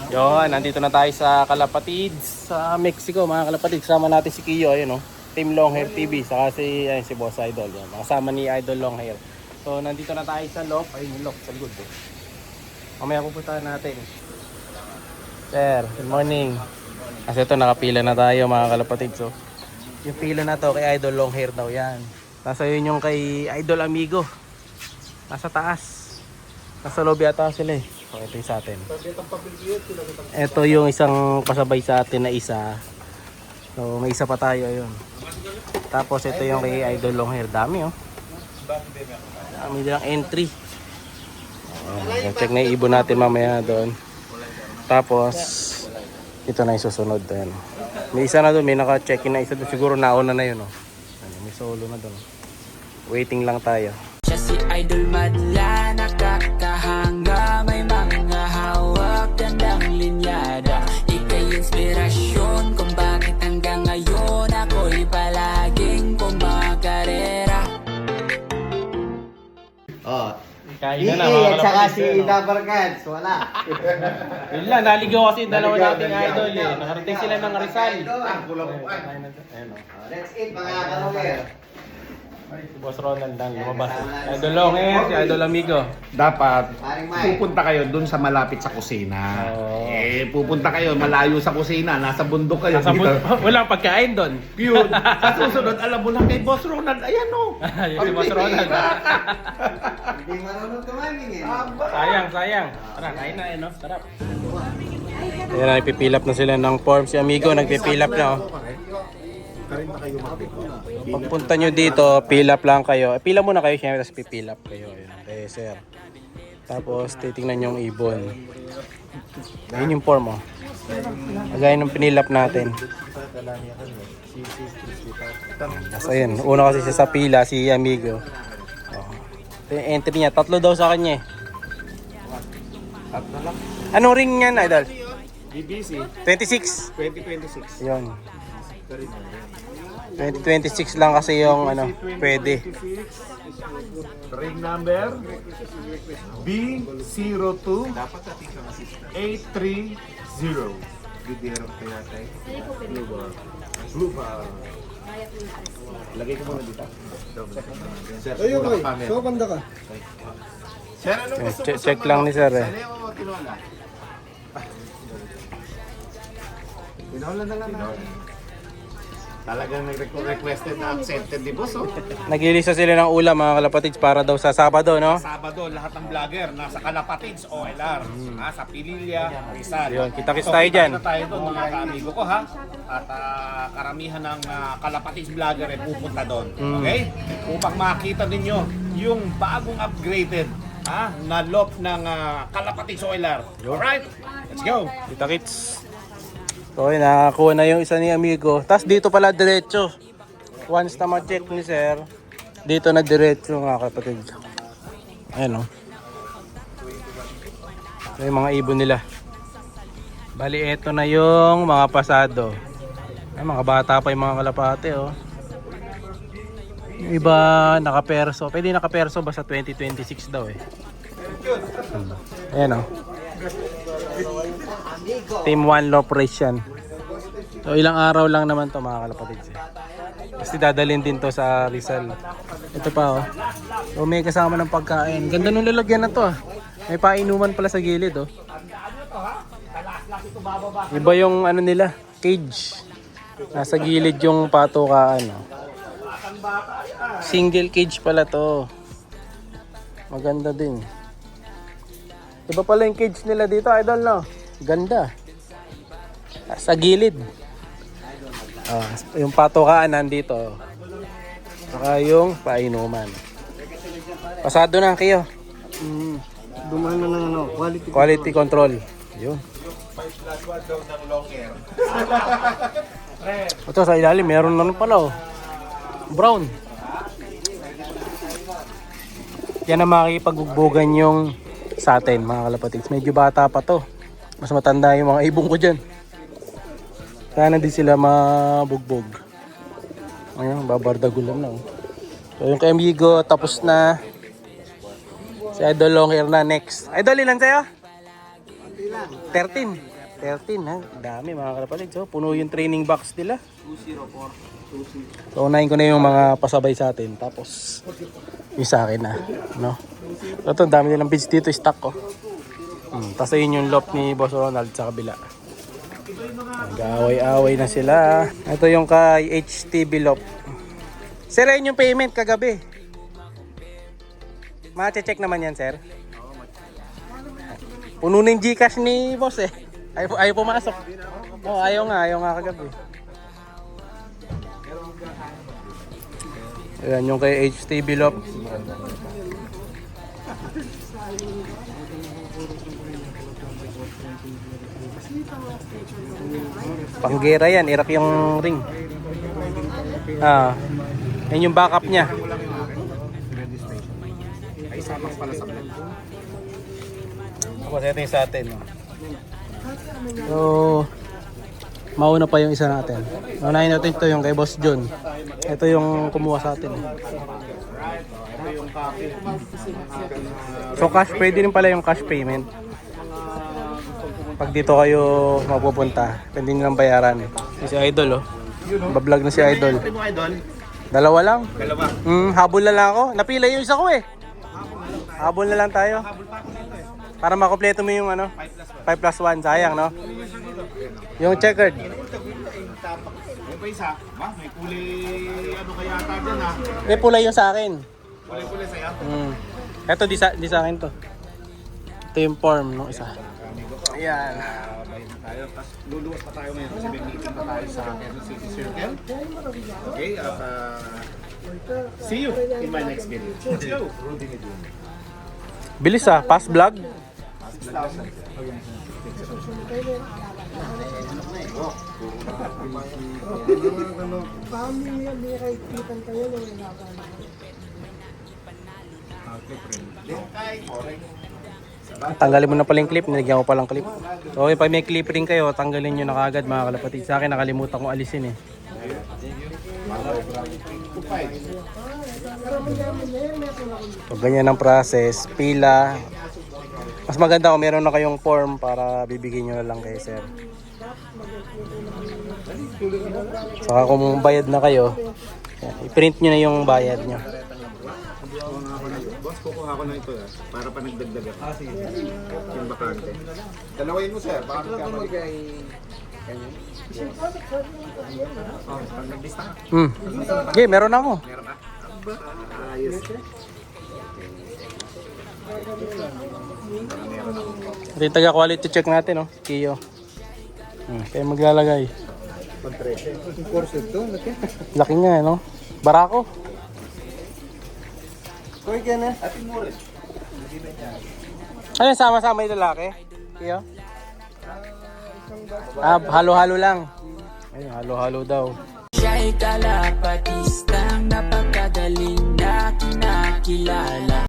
Yun, nandito na tayo sa Calapatids, sa Mexico mga Calapatids. Kasama natin si Kiyo, ayun oh. Team Longhair TV, saka si Boss Idol. Yan. Kasama ni Idol Longhair. So, nandito na tayo sa loft. Ayun yung loft, sa likod eh. Mamaya pupuntahan natin. Sir, good morning. Kasi ito, nakapila na tayo mga Calapatids. So, yung pila na to kay Idol Longhair daw yan. Nasa yun yung kay Idol Amigo. Nasa taas. Nasa lobby ata sila eh. So, ito yung sa atin. Ito yung isang pasabay sa atin na isa. So, may isa pa tayo yun. Tapos ito yung kay Idol Longhair. Dami oh. Dami lang entry. Check na yung ibon natin mamaya doon. Tapos, ito na yung susunod. Ayan. May isa na doon. May naka-check-in na isa doon. Siguro nauna na yun oh. May solo na doon. Waiting lang tayo. Siya si Idol madla, nakakahanga, may mga hawak, gandang linyada. Ika'y inspirasyon kung bakit hanggang ngayon ako'y palaging pumakarera. Oh. Kain na mga At saka si Calapatids, Dabarkans, wala. Yun lang, naligaw kasi dalawa nating idol eh. Nakarating sila ng Rizal. Ayan oh. That's it mga kalongger. Si Boss Ronald lang lumabas. Idol Longhair, si Idol Amigo. Dapat Paring Mike. pupunta kayo doon sa malapit sa kusina. Oo. Pupunta kayo malayo sa kusina, nasa bundok kayo. Nasa walang pagkain doon. Yun. Sa susunod, alam mo na kay Boss Ronald, ayan o. Yun si Boss Ronald. Hindi marunong tumaming eh. Sayang. Tara, kain na no? Sarap. Ayan na, ipipilap na sila ng form. Si Amigo nagpipilap na oh. Pagpunta nyo dito, pilap lang kayo. Pila muna kayo syempre, tapos pipilap kayo. Ayan, okay, sir. Tapos titingnan yung ibon. Ayun yung form oh. Kagaya ng pinilap natin. Tapos ayun, una kasi siya sa pila, si Amigo. Oh. Ito yung entry niya, 3 daw sa kanya eh. Anong ring yan, Idol? BBC 26. 2026. Yun. 2026 lang kasi yung ano, pwede. Ring number B02 830. Blue bar. Lagay ko muna dito. Ayun boy, so banda ka. Sir, ano gusto mo Check lang ni sir eh. Tinola na lang. Talagang nag-requested na accepted di boss, oh. Nagilisa sila ng ulam mga Calapatids para daw sa Sabado, no? Sabado, lahat ng vlogger nasa Calapatids, OLR, sa Pililla, Rizal. Yun, kita-kits tayo dyan. Kita tayo doon mga kaamigo ko ha. At karamihan ng Calapatids vlogger ay pupunta doon. Okay? Upang makita ninyo yung bagong upgraded na loft ng Calapatids OLR. Alright? Let's go! Kita-kits. So yun, nakakuha na yung isa ni Amigo. Tapos dito pala diretso. Once na ma-check ni sir, dito na diretso mga kapatid. Ayan o. So yung mga ibon nila. Bali eto na yung mga pasado. Ay, mga bata pa yung mga kalapate oh. Yung iba nakaperso. Pwede nakaperso basta 2026 daw eh. Ayan o. Team 1 low price yan. So ilang araw lang naman to mga kalapatids eh. Kasi dadalhin din to sa Rizal. Ito pa oh. So may kasama ng pagkain. Ganda nung lalagyan na to ah. May painuman pala sa gilid oh. Iba yung ano nila, cage. Nasa gilid yung patukaan oh. Single cage pala to. Maganda din. Iba pala yung cage nila dito, Idol no. Ganda. Sa gilid. Yung patukaan nandito. Saka yung painuman. Pasado na kayo. Dumaan na lang ano, Quality control. Yun. Ito sa ilalim, meron na pala oh. Brown. Yan ang makikipagbubugan yung sa atin mga kalapatids. Medyo bata pa to. Mas matanda yung mga ibong ko dyan. Sana din sila mabugbog. Ayun, babardagulan na oh. So yung kay Amigo tapos na. Si Idol Longhair na next. Idol, ilan sa'yo? 13. 13 ha. Dami mga kalapatid. So, puno yung training box nila. 204. So, unahin ko na yung mga pasabay sa atin. Tapos, yung sa akin na. No? Ito, dami nilang bids dito. Stock ko. Tapos ayun yung loft ni Boss Ronald sa kabila. Nag-away-away na sila. Ito yung kay HTB loft. Sir, ayun yung payment kagabi. Ma-check naman yan, sir. Puno na yung Gcash ni boss eh. Ayaw pumasok. Oh, ayaw nga kagabi. Ayan yung kay HTB Lop. Panggera yan, irak yung ring. Yan yung backup niya. Ay, sabang pala sa vlog. Tapos ito yung sa atin. So, mauna pa yung isa natin. Unahin natin ito yung kay Boss John. Ito yung kumuha sa atin. So cash, pwede rin pala yung cash payment. Pag dito kayo mapupunta, pwede nyo lang bayaran. Si Idol oh. Bablog na si Idol. Dalawa lang. Habol na lang ako. Napila yung isa ko eh. Habol na lang tayo. Para makompleto mo yung 5+1. Sayang, no? Yung checkered. May pa isa. May kulay ano kaya ata dyan ha? May pula yung sa akin. Kulay sa'yo? Ito, di sa akin to. Ito yung form ng isa. Ayan. Bayan na tayo. Tapos luluwas pa tayo ngayon kasi may meeting pa tayo sa Quezon City Circle. Okay, at see you in my next video. Let's go! Bilis pass vlog. Tanggalin mo na pala yung clip, nilagyan ko palang clip. So okay, pag may clip rin kayo, tanggalin nyo na kagad mga kalapatid. Sa akin nakalimutan kong alisin eh. So ganyan ang process, pila. Mas maganda kung meron na kayong form para bibigyan nyo na lang kay sir. Saka kung bayad na kayo, i-print nyo na yung bayad nyo. Boss, kukuha ko na ito para pa nagdagdag ako. Sige. Yung bakante. Dalawain mo sir, baka magkamali. Pag nag-lista ka. Okay, meron ako. Meron ka? Ayos. Ito yung taga-quality check natin, no? Kiyo. Kaya maglalagay. Laki nga, no? Barako. Koy ka na. Ano, sama-sama yung lalaki? Kiyo? Halo-halo lang. Ayun, halo-halo daw. Siya'y kalapatistang napakagaling na kinakilala.